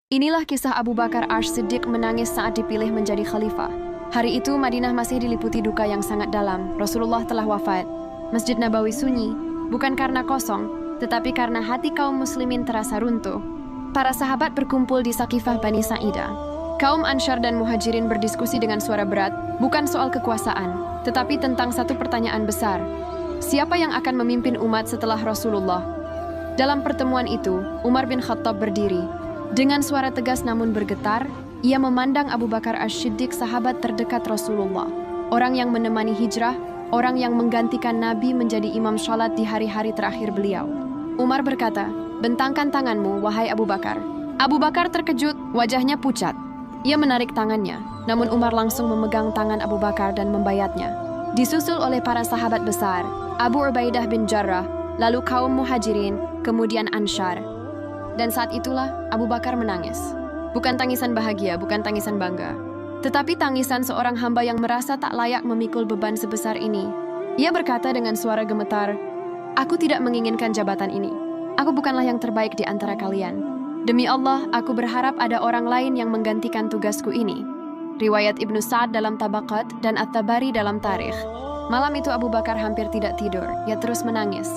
Inilah kisah Abu Bakar As-Siddiq menangis saat dipilih menjadi khalifah. Hari itu Madinah masih diliputi duka yang sangat dalam. Rasulullah telah wafat. Masjid Nabawi sunyi, bukan karena kosong, tetapi karena hati kaum muslimin terasa runtuh. Para sahabat berkumpul di Saqifah Bani Sa'idah. Kaum Ansyar dan Muhajirin berdiskusi dengan suara berat, bukan soal kekuasaan, tetapi tentang satu pertanyaan besar. Siapa yang akan memimpin umat setelah Rasulullah? Dalam pertemuan itu, Umar bin Khattab berdiri. Dengan suara tegas namun bergetar, ia memandang Abu Bakar As-Siddiq, sahabat terdekat Rasulullah. Orang yang menemani hijrah, orang yang menggantikan Nabi menjadi imam salat di hari-hari terakhir beliau. Umar berkata, "Bentangkan tanganmu, wahai Abu Bakar." Abu Bakar terkejut, wajahnya pucat. Ia menarik tangannya, namun Umar langsung memegang tangan Abu Bakar dan membayatnya. Disusul oleh para sahabat besar, Abu Ubaidah bin Jarrah, lalu kaum Muhajirin, kemudian Ansyar. Dan saat itulah Abu Bakar menangis. Bukan tangisan bahagia, bukan tangisan bangga, tetapi tangisan seorang hamba yang merasa tak layak memikul beban sebesar ini. Ia berkata dengan suara gemetar, "Aku tidak menginginkan jabatan ini. Aku bukanlah yang terbaik di antara kalian. Demi Allah, aku berharap ada orang lain yang menggantikan tugasku ini." Riwayat Ibnu Sa'ad dalam Tabaqat dan At-Tabari dalam Tarikh. Malam itu Abu Bakar hampir tidak tidur. Ia terus menangis.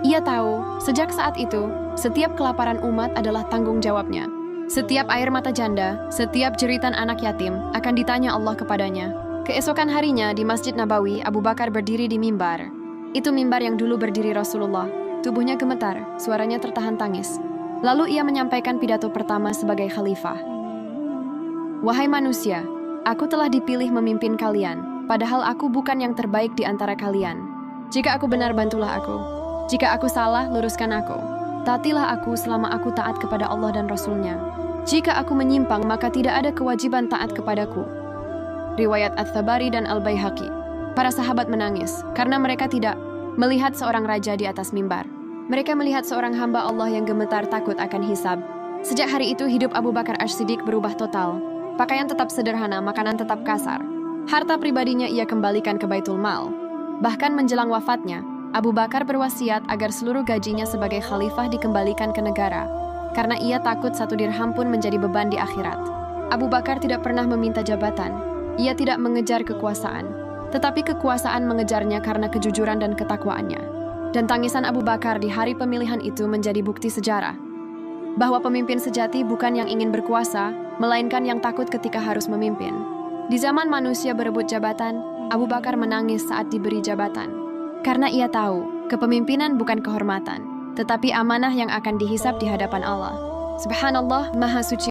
Ia tahu, sejak saat itu, setiap kelaparan umat adalah tanggung jawabnya. Setiap air mata janda, setiap jeritan anak yatim akan ditanya Allah kepadanya. Keesokan harinya di Masjid Nabawi, Abu Bakar berdiri di mimbar. Itu mimbar yang dulu berdiri Rasulullah. Tubuhnya gemetar, suaranya tertahan tangis. Lalu ia menyampaikan pidato pertama sebagai khalifah. "Wahai manusia, aku telah dipilih memimpin kalian, padahal aku bukan yang terbaik di antara kalian. Jika aku benar, bantulah aku. Jika aku salah, luruskan aku. Taatilah aku selama aku taat kepada Allah dan Rasul-Nya. Jika aku menyimpang, maka tidak ada kewajiban taat kepadaku." Riwayat At-Tabari dan Al-Baihaqi. Para sahabat menangis, karena mereka tidak melihat seorang raja di atas mimbar. Mereka melihat seorang hamba Allah yang gemetar takut akan hisab. Sejak hari itu, hidup Abu Bakar As-Siddiq berubah total. Pakaian tetap sederhana, makanan tetap kasar. Harta pribadinya ia kembalikan ke Baitul Mal. Bahkan menjelang wafatnya, Abu Bakar berwasiat agar seluruh gajinya sebagai khalifah dikembalikan ke negara, karena ia takut satu dirham pun menjadi beban di akhirat. Abu Bakar tidak pernah meminta jabatan. Ia tidak mengejar kekuasaan, tetapi kekuasaan mengejarnya karena kejujuran dan ketakwaannya. Dan tangisan Abu Bakar di hari pemilihan itu menjadi bukti sejarah, bahwa pemimpin sejati bukan yang ingin berkuasa, melainkan yang takut ketika harus memimpin. Di zaman manusia berebut jabatan, Abu Bakar menangis saat diberi jabatan. Karena ia tahu, kepemimpinan bukan kehormatan, tetapi amanah yang akan dihisab di hadapan Allah. Subhanallah, Maha Suci.